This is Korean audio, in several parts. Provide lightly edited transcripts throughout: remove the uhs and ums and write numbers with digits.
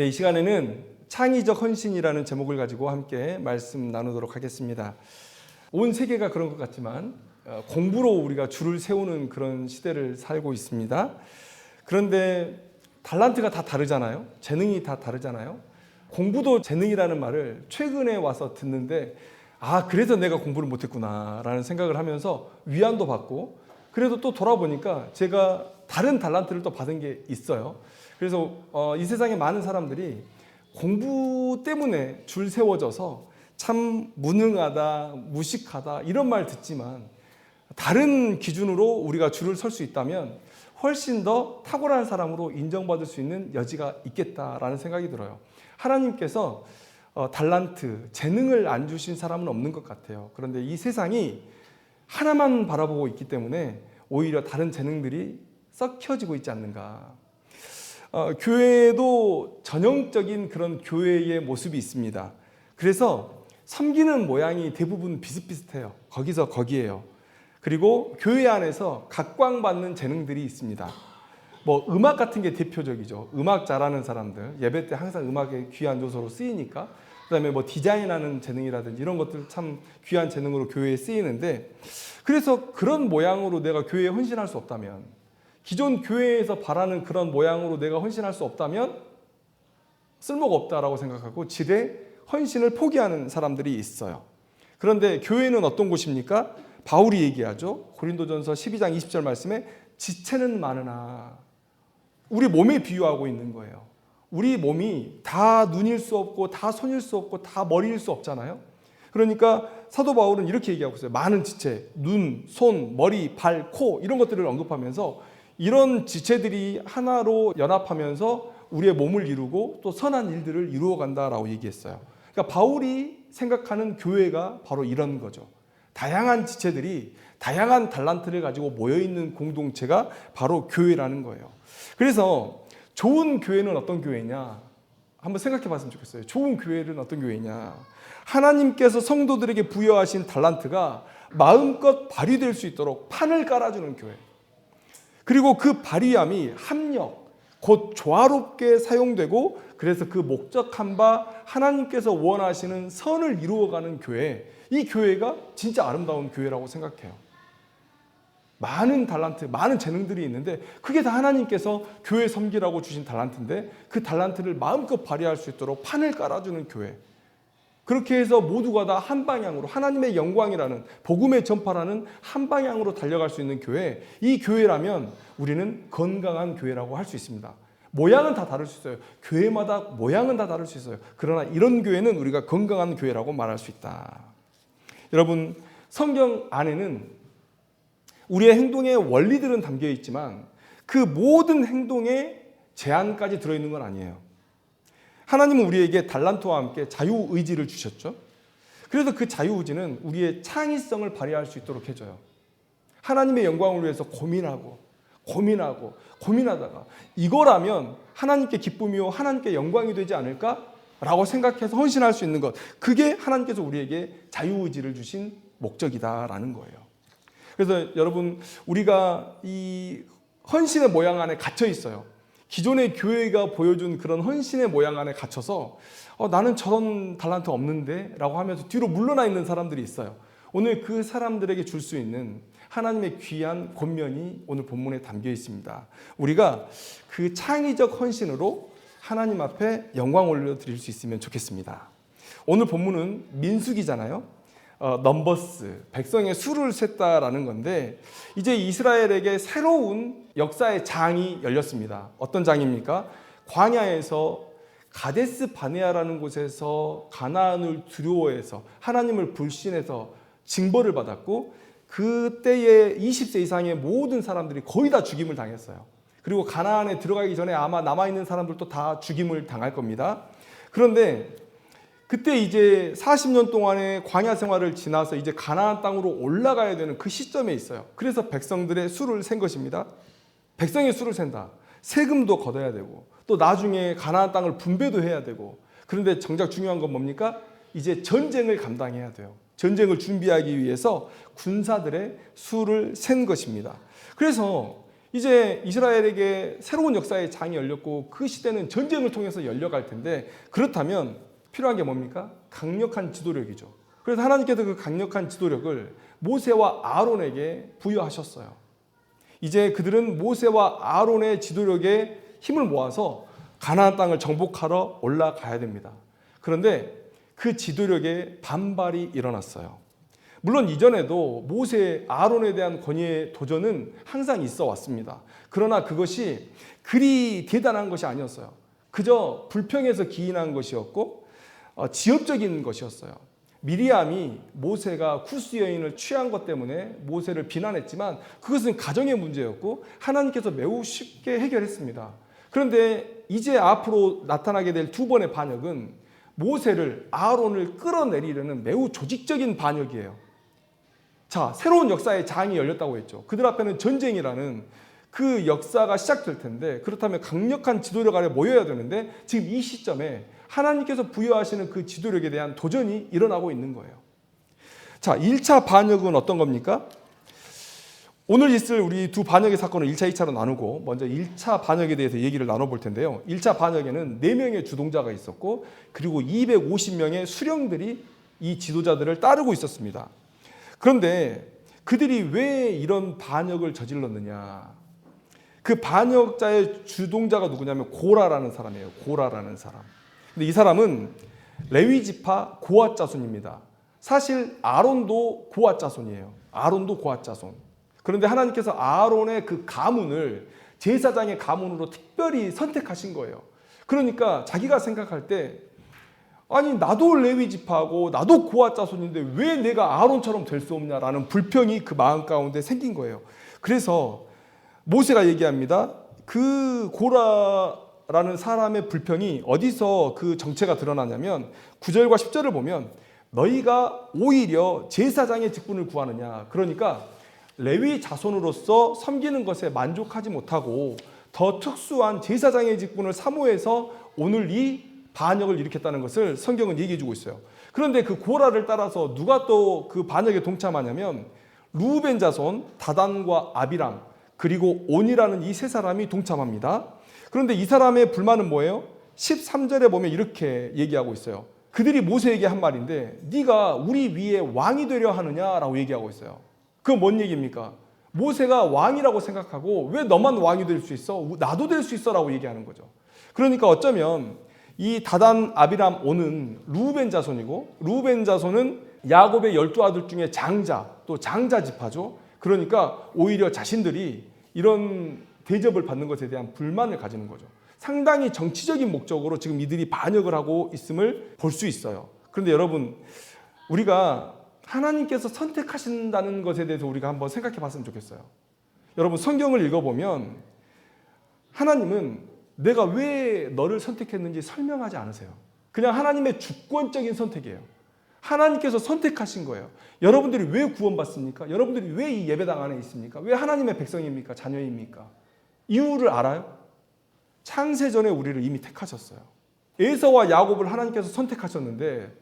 네, 이 시간에는 창의적 헌신이라는 제목을 가지고 함께 말씀 나누도록 하겠습니다. 온 세계가 그런 것 같지만 공부로 우리가 줄을 세우는 그런 시대를 살고 있습니다. 그런데 달란트가 다 다르잖아요. 재능이 다 다르잖아요. 공부도 재능이라는 말을 최근에 와서 듣는데 그래서 내가 공부를 못했구나 라는 생각을 하면서 위안도 받고, 그래도 또 돌아보니까 제가 다른 달란트를 또 받은 게 있어요. 그래서 이 세상에 많은 사람들이 공부 때문에 줄 세워져서 참 무능하다, 무식하다 이런 말 듣지만, 다른 기준으로 우리가 줄을 설 수 있다면 훨씬 더 탁월한 사람으로 인정받을 수 있는 여지가 있겠다라는 생각이 들어요. 하나님께서 달란트, 재능을 안 주신 사람은 없는 것 같아요. 그런데 이 세상이 하나만 바라보고 있기 때문에 오히려 다른 재능들이 썩혀지고 있지 않는가. 교회에도 전형적인 그런 교회의 모습이 있습니다. 그래서 섬기는 모양이 대부분 비슷비슷해요. 거기서 거기에요. 그리고 교회 안에서 각광받는 재능들이 있습니다. 음악 같은 게 대표적이죠. 음악 잘하는 사람들, 예배 때 항상 음악의 귀한 요소로 쓰이니까. 그다음에 디자인하는 재능이라든지 이런 것들 참 귀한 재능으로 교회에 쓰이는데, 그래서 그런 모양으로 내가 교회에 헌신할 수 없다면, 기존 교회에서 바라는 그런 모양으로 내가 헌신할 수 없다면 쓸모가 없다라고 생각하고 지레 헌신을 포기하는 사람들이 있어요. 그런데 교회는 어떤 곳입니까? 바울이 얘기하죠. 고린도전서 12장 20절 말씀에 지체는 많으나, 우리 몸에 비유하고 있는 거예요. 우리 몸이 다 눈일 수 없고 다 손일 수 없고 다 머리일 수 없잖아요. 그러니까 사도 바울은 이렇게 얘기하고 있어요. 많은 지체, 눈, 손, 머리, 발, 코 이런 것들을 언급하면서 이런 지체들이 하나로 연합하면서 우리의 몸을 이루고 또 선한 일들을 이루어 간다라고 얘기했어요. 그러니까 바울이 생각하는 교회가 바로 이런 거죠. 다양한 지체들이 다양한 달란트를 가지고 모여있는 공동체가 바로 교회라는 거예요. 그래서 좋은 교회는 어떤 교회냐? 한번 생각해 봤으면 좋겠어요. 좋은 교회는 어떤 교회냐? 하나님께서 성도들에게 부여하신 달란트가 마음껏 발휘될 수 있도록 판을 깔아주는 교회. 그리고 그 발휘함이 합력, 곧 조화롭게 사용되고, 그래서 그 목적한 바 하나님께서 원하시는 선을 이루어가는 교회, 이 교회가 진짜 아름다운 교회라고 생각해요. 많은 달란트, 많은 재능들이 있는데 그게 다 하나님께서 교회 섬기라고 주신 달란트인데, 그 달란트를 마음껏 발휘할 수 있도록 판을 깔아주는 교회. 그렇게 해서 모두가 다 한 방향으로 하나님의 영광이라는 복음의 전파라는 한 방향으로 달려갈 수 있는 교회, 이 교회라면 우리는 건강한 교회라고 할 수 있습니다. 모양은 다 다를 수 있어요. 교회마다 모양은 다 다를 수 있어요. 그러나 이런 교회는 우리가 건강한 교회라고 말할 수 있다. 여러분, 성경 안에는 우리의 행동의 원리들은 담겨 있지만 그 모든 행동의 제한까지 들어있는 건 아니에요. 하나님은 우리에게 달란트와 함께 자유의지를 주셨죠. 그래서 그 자유의지는 우리의 창의성을 발휘할 수 있도록 해줘요. 하나님의 영광을 위해서 고민하다가 이거라면 하나님께 기쁨이요 하나님께 영광이 되지 않을까라고 생각해서 헌신할 수 있는 것, 그게 하나님께서 우리에게 자유의지를 주신 목적이다라는 거예요. 그래서 여러분, 우리가 이 헌신의 모양 안에 갇혀 있어요. 기존의 교회가 보여준 그런 헌신의 모양 안에 갇혀서 나는 저런 달란트 없는데 라고 하면서 뒤로 물러나 있는 사람들이 있어요. 오늘 그 사람들에게 줄 수 있는 하나님의 귀한 권면이 오늘 본문에 담겨 있습니다. 우리가 그 창의적 헌신으로 하나님 앞에 영광 올려드릴 수 있으면 좋겠습니다. 오늘 본문은 민수기잖아요. 넘버스, 백성의 수를 셌다라는 건데, 이제 이스라엘에게 새로운 역사의 장이 열렸습니다. 어떤 장입니까? 광야에서 가데스 바네아라는 곳에서 가나안을 두려워해서 하나님을 불신해서 징벌을 받았고, 그때의 20세 이상의 모든 사람들이 거의 다 죽임을 당했어요. 그리고 가나안에 들어가기 전에 아마 남아있는 사람들도 다 죽임을 당할 겁니다. 그런데 그때 이제 40년 동안의 광야 생활을 지나서 이제 가나안 땅으로 올라가야 되는 그 시점에 있어요. 그래서 백성들의 수를 센 것입니다. 백성의 수를 센다. 세금도 걷어야 되고 또 나중에 가나안 땅을 분배도 해야 되고, 그런데 정작 중요한 건 뭡니까? 이제 전쟁을 감당해야 돼요. 전쟁을 준비하기 위해서 군사들의 수를 센 것입니다. 그래서 이제 이스라엘에게 새로운 역사의 장이 열렸고 그 시대는 전쟁을 통해서 열려갈 텐데 그렇다면 필요한 게 뭡니까? 강력한 지도력이죠. 그래서 하나님께서 그 강력한 지도력을 모세와 아론에게 부여하셨어요. 이제 그들은 모세와 아론의 지도력에 힘을 모아서 가나안 땅을 정복하러 올라가야 됩니다. 그런데 그 지도력에 반발이 일어났어요. 물론 이전에도 모세, 아론에 대한 권위의 도전은 항상 있어 왔습니다. 그러나 그것이 그리 대단한 것이 아니었어요. 그저 불평에서 기인한 것이었고 지엽적인 것이었어요. 미리암이 모세가 쿠스 여인을 취한 것 때문에 모세를 비난했지만 그것은 가정의 문제였고 하나님께서 매우 쉽게 해결했습니다. 그런데 이제 앞으로 나타나게 될 두 번의 반역은 모세를, 아론을 끌어내리려는 매우 조직적인 반역이에요. 자, 새로운 역사의 장이 열렸다고 했죠. 그들 앞에는 전쟁이라는 그 역사가 시작될 텐데 그렇다면 강력한 지도력 아래 모여야 되는데 지금 이 시점에 하나님께서 부여하시는 그 지도력에 대한 도전이 일어나고 있는 거예요. 자, 1차 반역은 어떤 겁니까? 오늘 있을 우리 두 반역의 사건을 1차, 2차로 나누고 먼저 1차 반역에 대해서 얘기를 나눠볼 텐데요. 1차 반역에는 4명의 주동자가 있었고 그리고 250명의 수령들이 이 지도자들을 따르고 있었습니다. 그런데 그들이 왜 이런 반역을 저질렀느냐? 그 반역자의 주동자가 누구냐면 고라라는 사람이에요. 고라라는 사람. 근데 이 사람은 레위 지파 고앗 자손입니다. 사실 아론도 고앗 자손이에요. 아론도 고앗 자손. 그런데 하나님께서 아론의 그 가문을 제사장의 가문으로 특별히 선택하신 거예요. 그러니까 자기가 생각할 때 아니 나도 레위 지파고 나도 고앗 자손인데 왜 내가 아론처럼 될 수 없냐라는 불평이 그 마음 가운데 생긴 거예요. 그래서 모세가 얘기합니다. 그 고라라는 사람의 불평이 어디서 그 정체가 드러나냐면 9절과 10절을 보면 너희가 오히려 제사장의 직분을 구하느냐. 그러니까 레위 자손으로서 섬기는 것에 만족하지 못하고 더 특수한 제사장의 직분을 사모해서 오늘 이 반역을 일으켰다는 것을 성경은 얘기해 주고 있어요. 그런데 그 고라를 따라서 누가 또 그 반역에 동참하냐면 루벤 자손 다단과 아비람 그리고 온이라는 이 세 사람이 동참합니다. 그런데 이 사람의 불만은 뭐예요? 13절에 보면 이렇게 얘기하고 있어요. 그들이 모세에게 한 말인데 네가 우리 위에 왕이 되려 하느냐라고 얘기하고 있어요. 그건 뭔 얘기입니까? 모세가 왕이라고 생각하고 왜 너만 왕이 될 수 있어? 나도 될 수 있어 라고 얘기하는 거죠. 그러니까 어쩌면 이 다단, 아비람, 온은 루벤 자손이고 루벤 자손은 야곱의 12아들 중에 장자, 또 장자 지파죠. 그러니까 오히려 자신들이 이런 대접을 받는 것에 대한 불만을 가지는 거죠. 상당히 정치적인 목적으로 지금 이들이 반역을 하고 있음을 볼 수 있어요. 그런데 여러분, 우리가 하나님께서 선택하신다는 것에 대해서 우리가 한번 생각해 봤으면 좋겠어요. 여러분, 성경을 읽어보면 하나님은 내가 왜 너를 선택했는지 설명하지 않으세요. 그냥 하나님의 주권적인 선택이에요. 하나님께서 선택하신 거예요. 여러분들이 왜 구원받습니까? 여러분들이 왜 이 예배당 안에 있습니까? 왜 하나님의 백성입니까? 자녀입니까? 이유를 알아요? 창세전에 우리를 이미 택하셨어요. 에서와 야곱을 하나님께서 선택하셨는데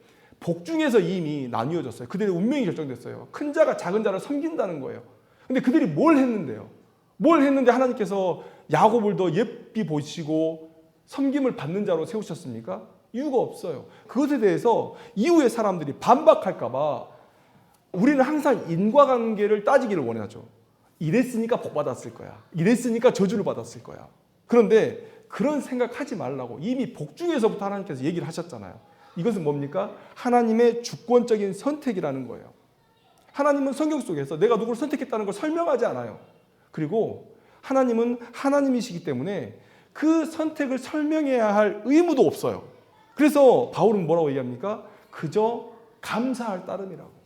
복중에서 이미 나뉘어졌어요. 그들의 운명이 결정됐어요. 큰 자가 작은 자를 섬긴다는 거예요. 근데 그들이 뭘 했는데요? 뭘 했는데 하나님께서 야곱을 더 예삐 보시고 섬김을 받는 자로 세우셨습니까? 이유가 없어요. 그것에 대해서 이후의 사람들이 반박할까 봐 우리는 항상 인과관계를 따지기를 원하죠. 이랬으니까 복 받았을 거야. 이랬으니까 저주를 받았을 거야. 그런데 그런 생각하지 말라고 이미 복중에서부터 하나님께서 얘기를 하셨잖아요. 이것은 뭡니까? 하나님의 주권적인 선택이라는 거예요. 하나님은 성경 속에서 내가 누구를 선택했다는 걸 설명하지 않아요. 그리고 하나님은 하나님이시기 때문에 그 선택을 설명해야 할 의무도 없어요. 그래서 바울은 뭐라고 얘기합니까? 그저 감사할 따름이라고.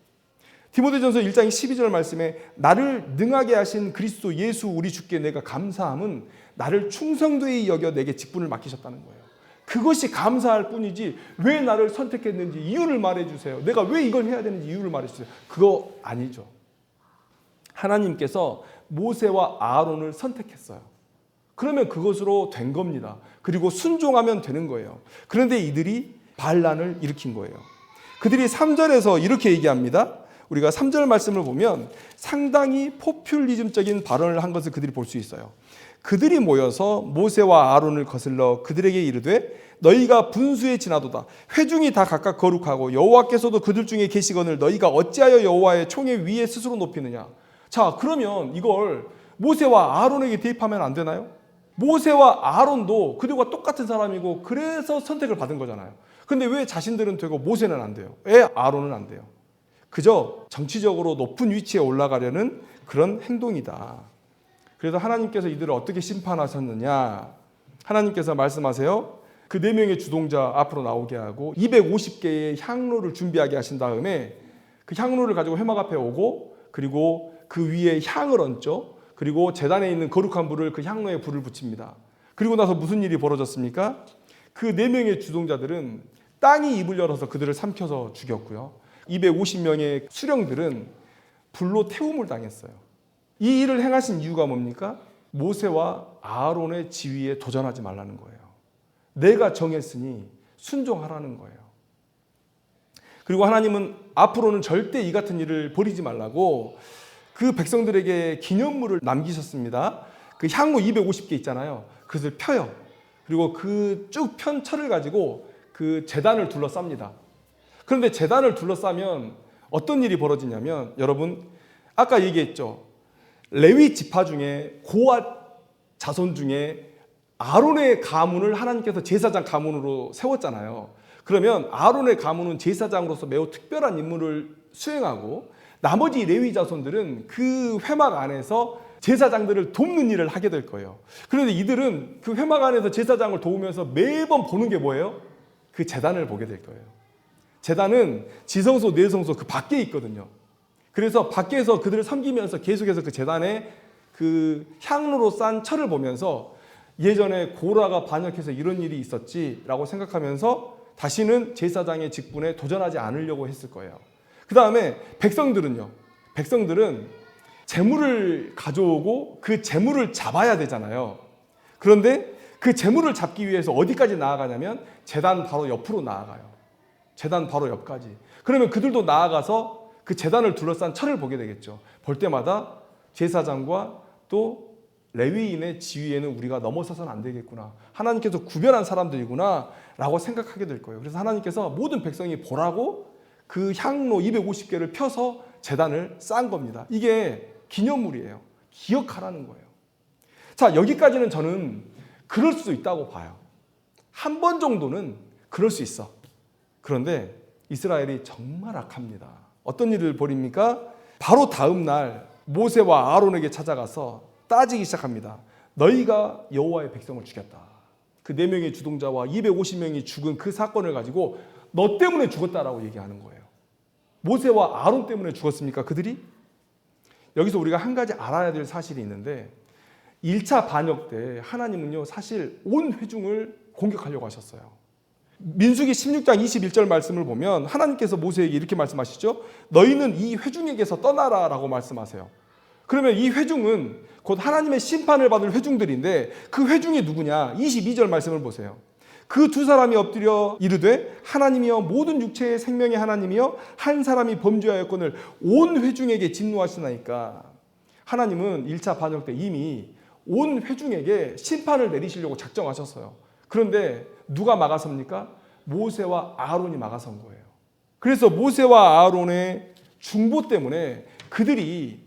디모데전서 1장 12절 말씀에 나를 능하게 하신 그리스도 예수 우리 주께 내가 감사함은 나를 충성되이 여겨 내게 직분을 맡기셨다는 거예요. 그것이 감사할 뿐이지 왜 나를 선택했는지 이유를 말해주세요. 내가 왜 이걸 해야 되는지 이유를 말해주세요. 그거 아니죠. 하나님께서 모세와 아론을 선택했어요. 그러면 그것으로 된 겁니다. 그리고 순종하면 되는 거예요. 그런데 이들이 반란을 일으킨 거예요. 그들이 3절에서 이렇게 얘기합니다. 우리가 3절 말씀을 보면 상당히 포퓰리즘적인 발언을 한 것을 그들이 볼 수 있어요. 그들이 모여서 모세와 아론을 거슬러 그들에게 이르되 너희가 분수에 지나도다. 회중이 다 각각 거룩하고 여호와께서도 그들 중에 계시거늘 너희가 어찌하여 여호와의 총의 위에 스스로 높이느냐. 자, 그러면 이걸 모세와 아론에게 대입하면 안 되나요? 모세와 아론도 그들과 똑같은 사람이고 그래서 선택을 받은 거잖아요. 근데 왜 자신들은 되고 모세는 안 돼요? 왜 아론은 안 돼요? 그저 정치적으로 높은 위치에 올라가려는 그런 행동이다. 그래서 하나님께서 이들을 어떻게 심판하셨느냐? 하나님께서 말씀하세요. 그 4명의 주동자 앞으로 나오게 하고 250개의 향로를 준비하게 하신 다음에 그 향로를 가지고 회막 앞에 오고 그리고 그 위에 향을 얹죠. 그리고 제단에 있는 거룩한 불을 그 향로에 불을 붙입니다. 그리고 나서 무슨 일이 벌어졌습니까? 그 4명의 주동자들은 땅이 입을 열어서 그들을 삼켜서 죽였고요. 250명의 수령들은 불로 태움을 당했어요. 이 일을 행하신 이유가 뭡니까? 모세와 아론의 지위에 도전하지 말라는 거예요. 내가 정했으니 순종하라는 거예요. 그리고 하나님은 앞으로는 절대 이 같은 일을 벌이지 말라고 그 백성들에게 기념물을 남기셨습니다. 그 향로 250개 있잖아요. 그것을 펴요. 그리고 그 쭉 편 철을 가지고 그 제단을 둘러쌉니다. 그런데 제단을 둘러싸면 어떤 일이 벌어지냐면 여러분 아까 얘기했죠. 레위 지파 중에 고앗 자손 중에 아론의 가문을 하나님께서 제사장 가문으로 세웠잖아요. 그러면 아론의 가문은 제사장으로서 매우 특별한 임무를 수행하고 나머지 레위 자손들은 그 회막 안에서 제사장들을 돕는 일을 하게 될 거예요. 그런데 이들은 그 회막 안에서 제사장을 도우면서 매번 보는 게 뭐예요? 그 제단을 보게 될 거예요. 제단은 지성소, 내성소 그 밖에 있거든요. 그래서 밖에서 그들을 섬기면서 계속해서 그 제단에 그 향로로 싼 철을 보면서 예전에 고라가 반역해서 이런 일이 있었지라고 생각하면서 다시는 제사장의 직분에 도전하지 않으려고 했을 거예요. 그 다음에 백성들은요. 백성들은 재물을 가져오고 그 재물을 잡아야 되잖아요. 그런데 그 재물을 잡기 위해서 어디까지 나아가냐면 제단 바로 옆으로 나아가요. 제단 바로 옆까지. 그러면 그들도 나아가서 그 제단을 둘러싼 철을 보게 되겠죠. 볼 때마다 제사장과 또 레위인의 지위에는 우리가 넘어서서는 안 되겠구나. 하나님께서 구별한 사람들이구나 라고 생각하게 될 거예요. 그래서 하나님께서 모든 백성이 보라고 그 향로 250개를 펴서 제단을 쌓은 겁니다. 이게 기념물이에요. 기억하라는 거예요. 자, 여기까지는 저는 그럴 수 있다고 봐요. 한 번 정도는 그럴 수 있어. 그런데 이스라엘이 정말 악합니다. 어떤 일을 벌입니까? 바로 다음 날 모세와 아론에게 찾아가서 따지기 시작합니다. 너희가 여호와의 백성을 죽였다. 그 4명의 주동자와 250명이 죽은 그 사건을 가지고 너 때문에 죽었다라고 얘기하는 거예요. 모세와 아론 때문에 죽었습니까? 그들이? 여기서 우리가 한 가지 알아야 될 사실이 있는데 1차 반역 때 하나님은요 사실 온 회중을 공격하려고 하셨어요. 민수기 16장 21절 말씀을 보면 하나님께서 모세에게 이렇게 말씀하시죠. 너희는 이 회중에게서 떠나라 라고 말씀하세요. 그러면 이 회중은 곧 하나님의 심판을 받을 회중들인데 그 회중이 누구냐? 22절 말씀을 보세요. 그 두 사람이 엎드려 이르되 하나님이여 모든 육체의 생명의 하나님이여 한 사람이 범죄하였거늘 온 회중에게 진노하시나이까. 하나님은 1차 반역 때 이미 온 회중에게 심판을 내리시려고 작정하셨어요. 그런데 누가 막아섭니까? 모세와 아론이 막아선 거예요. 그래서 모세와 아론의 중보 때문에 그들이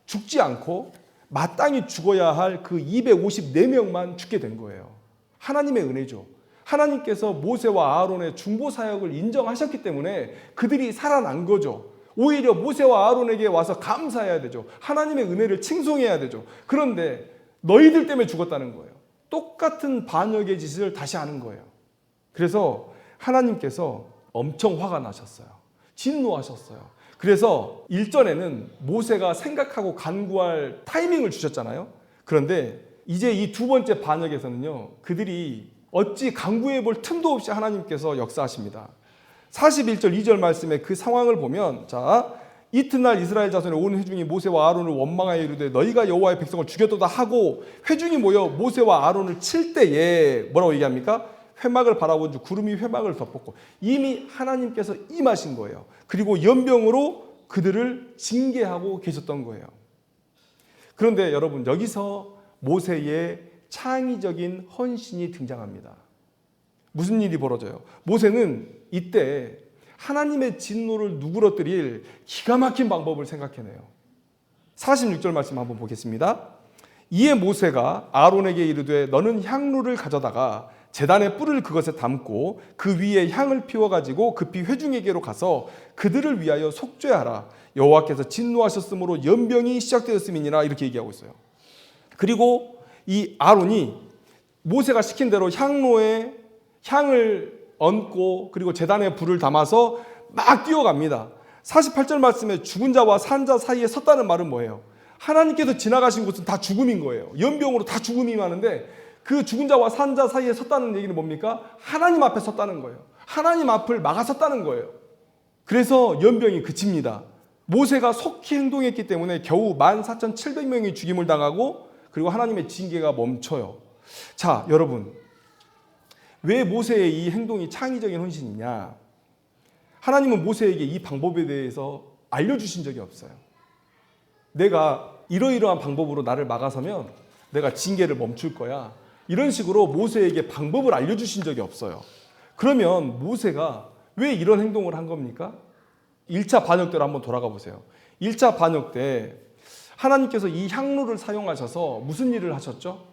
죽지 않고 마땅히 죽어야 할 그 254명만 죽게 된 거예요. 하나님의 은혜죠. 하나님께서 모세와 아론의 중보 사역을 인정하셨기 때문에 그들이 살아난 거죠. 오히려 모세와 아론에게 와서 감사해야 되죠. 하나님의 은혜를 칭송해야 되죠. 그런데 너희들 때문에 죽었다는 거예요. 똑같은 반역의 짓을 다시 하는 거예요. 그래서 하나님께서 엄청 화가 나셨어요. 진노하셨어요. 그래서 일전에는 모세가 생각하고 간구할 타이밍을 주셨잖아요. 그런데 이제 이 두 번째 반역에서는요, 그들이 어찌 간구해 볼 틈도 없이 하나님께서 역사하십니다. 41절 2절 말씀에 그 상황을 보면, 자, 이튿날 이스라엘 자손의 온 회중이 모세와 아론을 원망하여 이르되 너희가 여호와의 백성을 죽였도다 하고 회중이 모여 모세와 아론을 칠 때에 뭐라고 얘기합니까? 회막을 바라본 주 구름이 회막을 덮었고 이미 하나님께서 임하신 거예요. 그리고 연병으로 그들을 징계하고 계셨던 거예요. 그런데 여러분, 여기서 모세의 창의적인 헌신이 등장합니다. 무슨 일이 벌어져요? 모세는 이때 하나님의 진노를 누그러뜨릴 기가 막힌 방법을 생각해내요. 46절 말씀 한번 보겠습니다. 이에 모세가 아론에게 이르되 너는 향로를 가져다가 제단의 뿔을 그것에 담고 그 위에 향을 피워가지고 급히 회중에게로 가서 그들을 위하여 속죄하라. 여호와께서 진노하셨으므로 연병이 시작되었음이니라. 이렇게 얘기하고 있어요. 그리고 이 아론이 모세가 시킨 대로 향로에 향을 얹고 그리고 제단에 불을 담아서 막 뛰어갑니다. 48절 말씀에 죽은 자와 산 자 사이에 섰다는 말은 뭐예요? 하나님께서 지나가신 곳은 다 죽음인 거예요. 연병으로 다 죽음이 많은데 그 죽은 자와 산 자 사이에 섰다는 얘기는 뭡니까? 하나님 앞에 섰다는 거예요. 하나님 앞을 막아섰다는 거예요. 그래서 연병이 그칩니다. 모세가 속히 행동했기 때문에 겨우 14,700명이 죽임을 당하고 그리고 하나님의 징계가 멈춰요. 자, 여러분, 왜 모세의 이 행동이 창의적인 헌신이냐? 하나님은 모세에게 이 방법에 대해서 알려주신 적이 없어요. 내가 이러이러한 방법으로 나를 막아서면 내가 징계를 멈출 거야. 이런 식으로 모세에게 방법을 알려주신 적이 없어요. 그러면 모세가 왜 이런 행동을 한 겁니까? 1차 반역 때로 한번 돌아가 보세요. 1차 반역 때 하나님께서 이 향로를 사용하셔서 무슨 일을 하셨죠?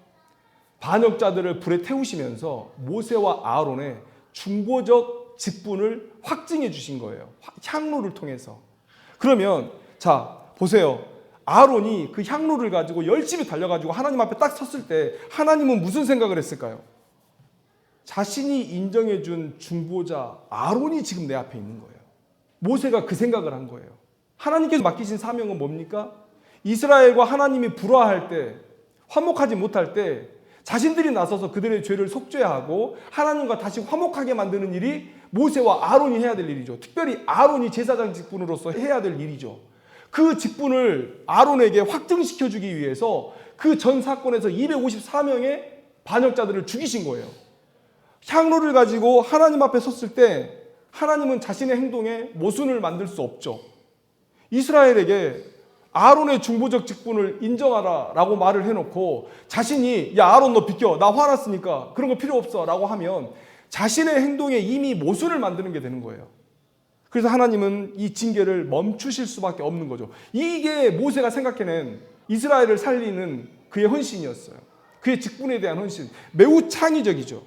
반역자들을 불에 태우시면서 모세와 아론의 중보적 직분을 확증해 주신 거예요. 향로를 통해서. 그러면 자, 보세요. 아론이 그 향로를 가지고 열심히 달려가지고 하나님 앞에 딱 섰을 때 하나님은 무슨 생각을 했을까요? 자신이 인정해 준 중보자 아론이 지금 내 앞에 있는 거예요. 모세가 그 생각을 한 거예요. 하나님께서 맡기신 사명은 뭡니까? 이스라엘과 하나님이 불화할 때, 화목하지 못할 때 자신들이 나서서 그들의 죄를 속죄하고 하나님과 다시 화목하게 만드는 일이 모세와 아론이 해야 될 일이죠. 특별히 아론이 제사장 직분으로서 해야 될 일이죠. 그 직분을 아론에게 확증시켜주기 위해서 그 전 사건에서 254명의 반역자들을 죽이신 거예요. 향로를 가지고 하나님 앞에 섰을 때 하나님은 자신의 행동에 모순을 만들 수 없죠. 이스라엘에게 아론의 중보적 직분을 인정하라 라고 말을 해놓고 자신이 야 아론 너 비켜 나 화났으니까 그런 거 필요 없어 라고 하면 자신의 행동에 이미 모순을 만드는 게 되는 거예요. 그래서 하나님은 이 징계를 멈추실 수밖에 없는 거죠. 이게 모세가 생각해낸 이스라엘을 살리는 그의 헌신이었어요. 그의 직분에 대한 헌신. 매우 창의적이죠.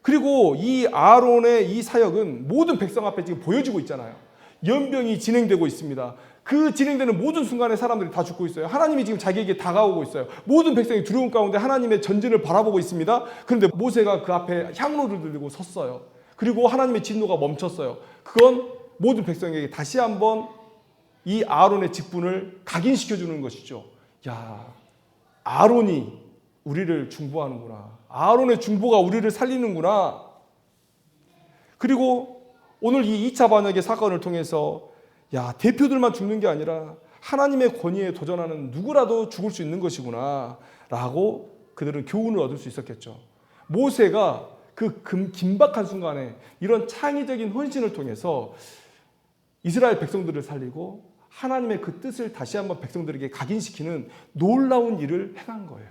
그리고 이 아론의 이 사역은 모든 백성 앞에 지금 보여지고 있잖아요. 연병이 진행되고 있습니다. 그 진행되는 모든 순간에 사람들이 다 죽고 있어요. 하나님이 지금 자기에게 다가오고 있어요. 모든 백성이 두려움 가운데 하나님의 전진을 바라보고 있습니다. 그런데 모세가 그 앞에 향로를 들고 섰어요. 그리고 하나님의 진노가 멈췄어요. 그건 모든 백성에게 다시 한번 이 아론의 직분을 각인시켜주는 것이죠. 야, 아론이 우리를 중보하는구나. 아론의 중보가 우리를 살리는구나. 그리고 오늘 이 2차 반역의 사건을 통해서 야, 대표들만 죽는 게 아니라 하나님의 권위에 도전하는 누구라도 죽을 수 있는 것이구나 라고 그들은 교훈을 얻을 수 있었겠죠. 모세가 그 긴박한 순간에 이런 창의적인 헌신을 통해서 이스라엘 백성들을 살리고 하나님의 그 뜻을 다시 한번 백성들에게 각인시키는 놀라운 일을 행한 거예요.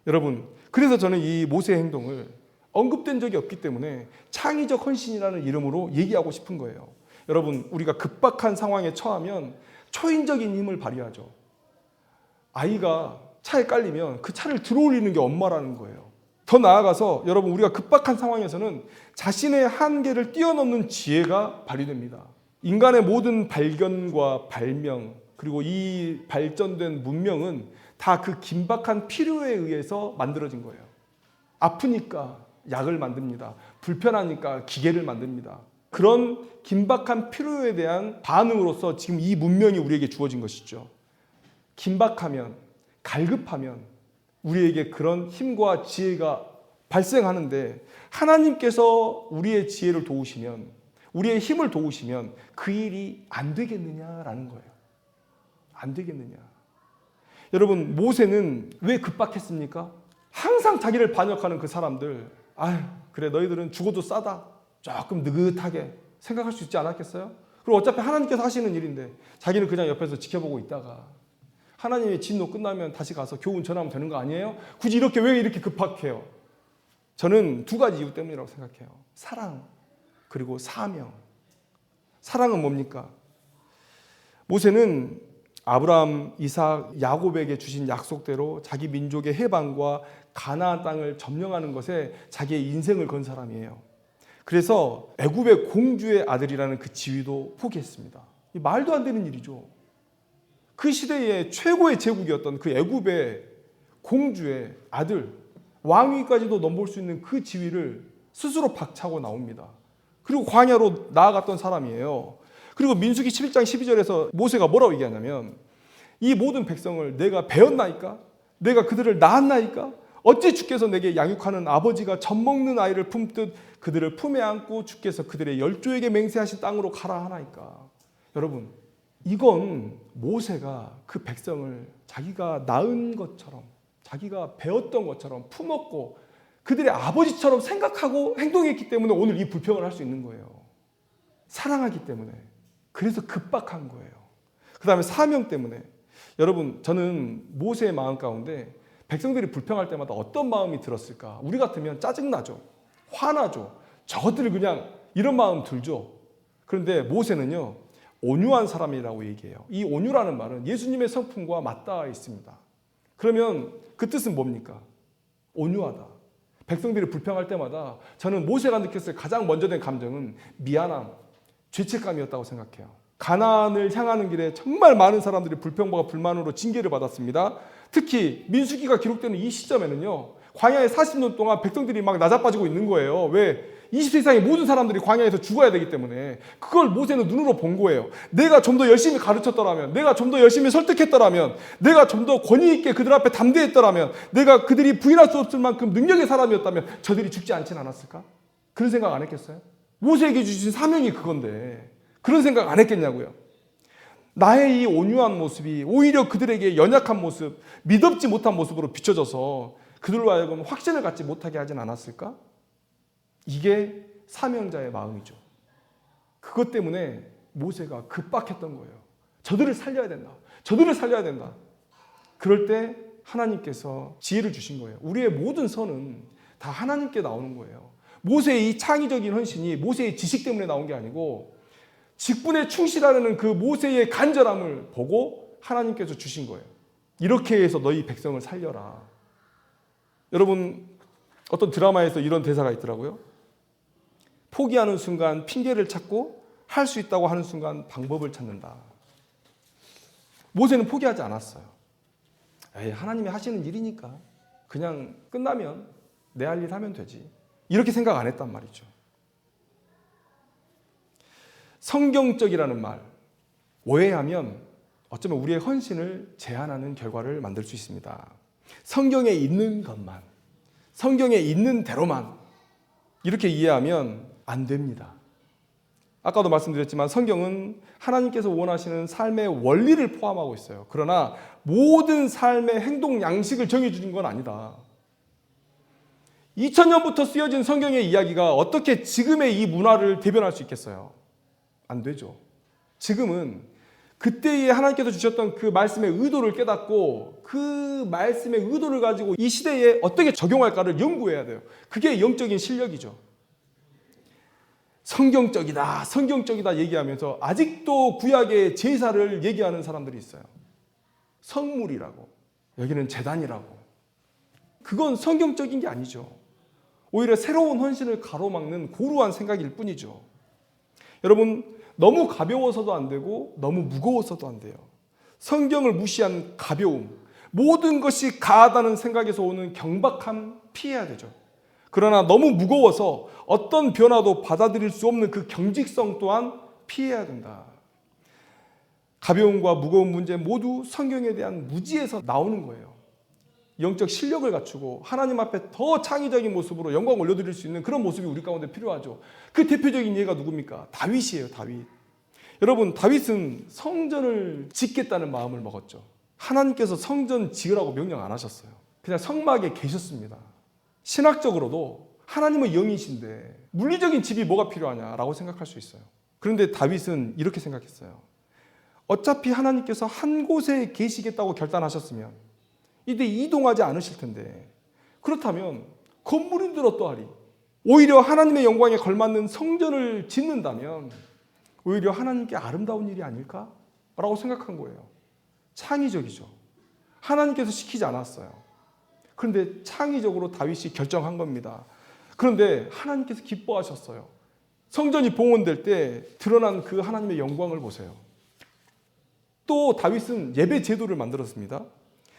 여러분, 그래서 저는 이 모세의 행동을 언급된 적이 없기 때문에 창의적 헌신이라는 이름으로 얘기하고 싶은 거예요. 여러분, 우리가 급박한 상황에 처하면 초인적인 힘을 발휘하죠. 아이가 차에 깔리면 그 차를 들어올리는 게 엄마라는 거예요. 더 나아가서 여러분, 우리가 급박한 상황에서는 자신의 한계를 뛰어넘는 지혜가 발휘됩니다. 인간의 모든 발견과 발명, 그리고 이 발전된 문명은 다 그 긴박한 필요에 의해서 만들어진 거예요. 아프니까 약을 만듭니다. 불편하니까 기계를 만듭니다. 그런 긴박한 필요에 대한 반응으로서 지금 이 문명이 우리에게 주어진 것이죠. 긴박하면, 갈급하면 우리에게 그런 힘과 지혜가 발생하는데 하나님께서 우리의 지혜를 도우시면, 우리의 힘을 도우시면 그 일이 안 되겠느냐라는 거예요. 안 되겠느냐. 여러분, 모세는 왜 급박했습니까? 항상 자기를 반역하는 그 사람들, 아유, 그래 너희들은 죽어도 싸다. 조금 느긋하게 생각할 수 있지 않았겠어요? 그리고 어차피 하나님께서 하시는 일인데 자기는 그냥 옆에서 지켜보고 있다가 하나님의 진노 끝나면 다시 가서 교훈 전하면 되는 거 아니에요? 굳이 왜 이렇게 급박해요? 저는 두 가지 이유 때문이라고 생각해요. 사랑, 그리고 사명. 사랑은 뭡니까? 모세는 아브라함, 이삭, 야곱에게 주신 약속대로 자기 민족의 해방과 가나안 땅을 점령하는 것에 자기의 인생을 건 사람이에요. 그래서 애굽의 공주의 아들이라는 그 지위도 포기했습니다. 말도 안 되는 일이죠. 그 시대의 최고의 제국이었던 그 애굽의 공주의 아들, 왕위까지도 넘볼 수 있는 그 지위를 스스로 박차고 나옵니다. 그리고 광야로 나아갔던 사람이에요. 그리고 민수기 11장 12절에서 모세가 뭐라고 얘기하냐면 이 모든 백성을 내가 배웠나이까? 내가 그들을 낳았나이까? 어찌 주께서 내게 양육하는 아버지가 젖먹는 아이를 품듯 그들을 품에 안고 주께서 그들의 열조에게 맹세하신 땅으로 가라 하나이까? 여러분, 이건 모세가 그 백성을 자기가 낳은 것처럼, 자기가 배웠던 것처럼 품었고 그들의 아버지처럼 생각하고 행동했기 때문에 오늘 이 불평을 할 수 있는 거예요. 사랑하기 때문에. 그래서 급박한 거예요. 그 다음에 사명 때문에. 여러분, 저는 모세의 마음 가운데 백성들이 불평할 때마다 어떤 마음이 들었을까? 우리 같으면 짜증나죠. 화나죠. 저것들 그냥 이런 마음 들죠. 그런데 모세는요, 온유한 사람이라고 얘기해요. 이 온유라는 말은 예수님의 성품과 맞닿아 있습니다. 그러면 그 뜻은 뭡니까? 온유하다. 백성들이 불평할 때마다 저는 모세가 느꼈을 가장 먼저 된 감정은 미안함, 죄책감이었다고 생각해요. 가나안을 향하는 길에 정말 많은 사람들이 불평과 불만으로 징계를 받았습니다. 특히 민수기가 기록되는 이 시점에는요, 광야에 40년 동안 백성들이 막 낮아빠지고 있는 거예요. 왜? 20세 이상의 모든 사람들이 광야에서 죽어야 되기 때문에. 그걸 모세는 눈으로 본 거예요. 내가 좀 더 열심히 가르쳤더라면, 내가 좀 더 열심히 설득했더라면, 내가 좀 더 권위 있게 그들 앞에 담대했더라면, 내가 그들이 부인할 수 없을 만큼 능력의 사람이었다면 저들이 죽지 않진 않았을까? 그런 생각 안 했겠어요? 모세에게 주신 사명이 그건데 그런 생각 안 했겠냐고요. 나의 이 온유한 모습이 오히려 그들에게 연약한 모습, 믿음지 못한 모습으로 비춰져서 그들로 하여금 확신을 갖지 못하게 하진 않았을까? 이게 사명자의 마음이죠. 그것 때문에 모세가 급박했던 거예요. 저들을 살려야 된다. 저들을 살려야 된다. 그럴 때 하나님께서 지혜를 주신 거예요. 우리의 모든 선은 다 하나님께 나오는 거예요. 모세의 이 창의적인 헌신이 모세의 지식 때문에 나온 게 아니고 직분에 충실하려는 그 모세의 간절함을 보고 하나님께서 주신 거예요. 이렇게 해서 너희 백성을 살려라. 여러분, 어떤 드라마에서 이런 대사가 있더라고요. 포기하는 순간 핑계를 찾고 할 수 있다고 하는 순간 방법을 찾는다. 모세는 포기하지 않았어요. 하나님이 하시는 일이니까 그냥 끝나면 내 할 일 하면 되지. 이렇게 생각 안 했단 말이죠. 성경적이라는 말, 오해하면 어쩌면 우리의 헌신을 제한하는 결과를 만들 수 있습니다. 성경에 있는 것만, 성경에 있는 대로만 이렇게 이해하면 안 됩니다. 아까도 말씀드렸지만 성경은 하나님께서 원하시는 삶의 원리를 포함하고 있어요. 그러나 모든 삶의 행동 양식을 정해주는 건 아니다. 2000년부터 쓰여진 성경의 이야기가 어떻게 지금의 이 문화를 대변할 수 있겠어요? 안 되죠. 지금은 그때에 하나님께서 주셨던 그 말씀의 의도를 깨닫고 그 말씀의 의도를 가지고 이 시대에 어떻게 적용할까를 연구해야 돼요. 그게 영적인 실력이죠. 성경적이다, 성경적이다 얘기하면서 아직도 구약의 제사를 얘기하는 사람들이 있어요. 성물이라고, 여기는 제단이라고. 그건 성경적인 게 아니죠. 오히려 새로운 헌신을 가로막는 고루한 생각일 뿐이죠. 여러분, 너무 가벼워서도 안 되고 너무 무거워서도 안 돼요. 성경을 무시한 가벼움, 모든 것이 가하다는 생각에서 오는 경박함 피해야 되죠. 그러나 너무 무거워서 어떤 변화도 받아들일 수 없는 그 경직성 또한 피해야 된다. 가벼움과 무거운 문제 모두 성경에 대한 무지에서 나오는 거예요. 영적 실력을 갖추고 하나님 앞에 더 창의적인 모습으로 영광을 올려드릴 수 있는 그런 모습이 우리 가운데 필요하죠. 그 대표적인 예가 누굽니까? 다윗이에요. 다윗. 여러분, 다윗은 성전을 짓겠다는 마음을 먹었죠. 하나님께서 성전 지으라고 명령 안 하셨어요. 그냥 성막에 계셨습니다. 신학적으로도 하나님은 영이신데 물리적인 집이 뭐가 필요하냐라고 생각할 수 있어요. 그런데 다윗은 이렇게 생각했어요. 어차피 하나님께서 한 곳에 계시겠다고 결단하셨으면 이때 이동하지 않으실 텐데, 그렇다면 건물인들 어떠하리? 오히려 하나님의 영광에 걸맞는 성전을 짓는다면 오히려 하나님께 아름다운 일이 아닐까? 라고 생각한 거예요. 창의적이죠. 하나님께서 시키지 않았어요. 그런데 창의적으로 다윗이 결정한 겁니다. 그런데 하나님께서 기뻐하셨어요. 성전이 봉헌될 때 드러난 그 하나님의 영광을 보세요. 또 다윗은 예배 제도를 만들었습니다.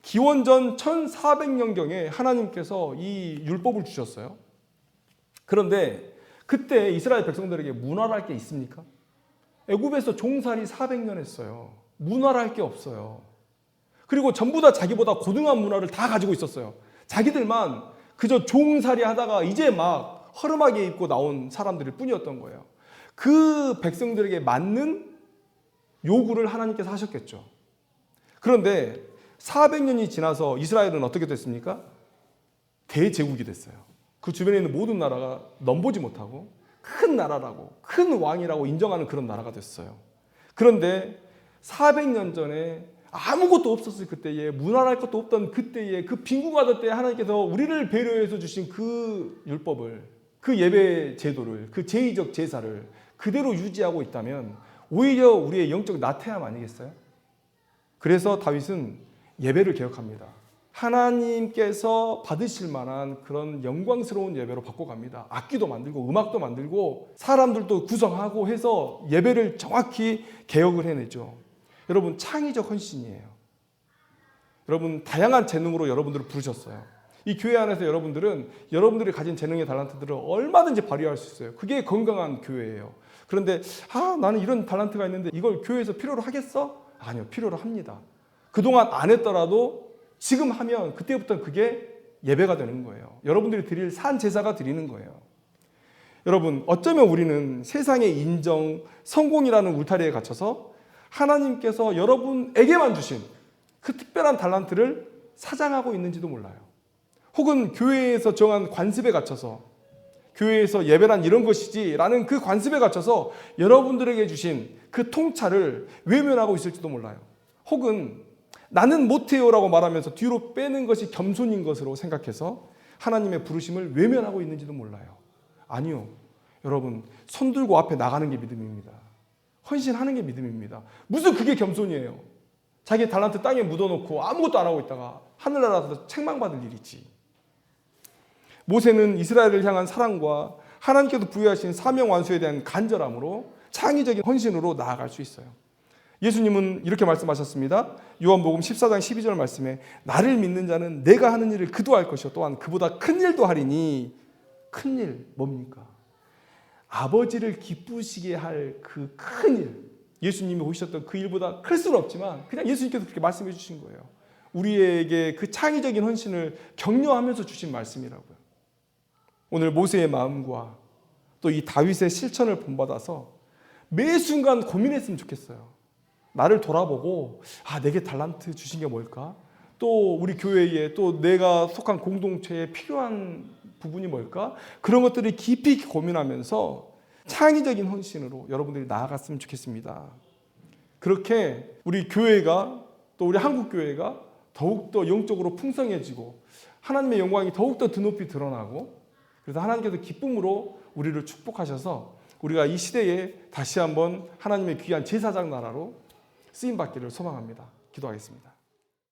기원전 1400년경에 하나님께서 이 율법을 주셨어요. 그런데 그때 이스라엘 백성들에게 문화랄 게 있습니까? 애굽에서 종살이 400년 했어요. 문화랄 게 없어요. 그리고 전부 다 자기보다 고등한 문화를 다 가지고 있었어요. 자기들만 그저 종살이 하다가 이제 막 허름하게 입고 나온 사람들일 뿐이었던 거예요. 그 백성들에게 맞는 요구를 하나님께서 하셨겠죠. 그런데 400년이 지나서 이스라엘은 어떻게 됐습니까? 대제국이 됐어요. 그 주변에 있는 모든 나라가 넘보지 못하고 큰 나라라고, 큰 왕이라고 인정하는 그런 나라가 됐어요. 그런데 400년 전에 아무것도 없었을 그때에, 문화랄 것도 없던 그때에, 그 빈궁하던 때에 하나님께서 우리를 배려해서 주신 그 율법을, 그 예배 제도를, 그 제의적 제사를 그대로 유지하고 있다면 오히려 우리의 영적 나태함 아니겠어요? 그래서 다윗은 예배를 개혁합니다. 하나님께서 받으실 만한 그런 영광스러운 예배로 바꿔갑니다. 악기도 만들고 음악도 만들고 사람들도 구성하고 해서 예배를 정확히 개혁을 해내죠. 여러분, 창의적 헌신이에요. 여러분, 다양한 재능으로 여러분들을 부르셨어요. 이 교회 안에서 여러분들은 여러분들이 가진 재능의 달란트들을 얼마든지 발휘할 수 있어요. 그게 건강한 교회예요. 그런데 나는 이런 달란트가 있는데 이걸 교회에서 필요로 하겠어? 아니요, 필요로 합니다. 그동안 안 했더라도 지금 하면 그때부터는 그게 예배가 되는 거예요. 여러분들이 드릴 산 제사가 드리는 거예요. 여러분, 어쩌면 우리는 세상의 인정, 성공이라는 울타리에 갇혀서 하나님께서 여러분에게만 주신 그 특별한 달란트를 사장하고 있는지도 몰라요. 혹은 교회에서 정한 관습에 갇혀서 교회에서 예배란 이런 것이지 라는 그 관습에 갇혀서 여러분들에게 주신 그 통찰을 외면하고 있을지도 몰라요. 혹은 나는 못해요 라고 말하면서 뒤로 빼는 것이 겸손인 것으로 생각해서 하나님의 부르심을 외면하고 있는지도 몰라요. 아니요. 여러분, 손 들고 앞에 나가는 게 믿음입니다. 헌신하는 게 믿음입니다. 무슨 그게 겸손이에요. 자기 달란트 땅에 묻어놓고 아무것도 안 하고 있다가 하늘나라에서 책망받을 일이지. 모세는 이스라엘을 향한 사랑과 하나님께서 부여하신 사명 완수에 대한 간절함으로 창의적인 헌신으로 나아갈 수 있어요. 예수님은 이렇게 말씀하셨습니다. 요한복음 14장 12절 말씀에 나를 믿는 자는 내가 하는 일을 그도 할 것이요 또한 그보다 큰 일도 하리니. 큰 일 뭡니까? 아버지를 기쁘시게 할 그 큰 일, 예수님이 오셨던 그 일보다 클 수는 없지만 그냥 예수님께서 그렇게 말씀해 주신 거예요. 우리에게 그 창의적인 헌신을 격려하면서 주신 말씀이라고요. 오늘 모세의 마음과 또 이 다윗의 실천을 본받아서 매 순간 고민했으면 좋겠어요. 나를 돌아보고 내게 달란트 주신 게 뭘까? 또 우리 교회에 또 내가 속한 공동체에 필요한 부분이 뭘까? 그런 것들을 깊이 고민하면서 창의적인 헌신으로 여러분들이 나아갔으면 좋겠습니다. 그렇게 우리 교회가 또 우리 한국교회가 더욱더 영적으로 풍성해지고 하나님의 영광이 더욱더 드높이 드러나고 그래서 하나님께서 기쁨으로 우리를 축복하셔서 우리가 이 시대에 다시 한번 하나님의 귀한 제사장 나라로 쓰임받기를 소망합니다. 기도하겠습니다.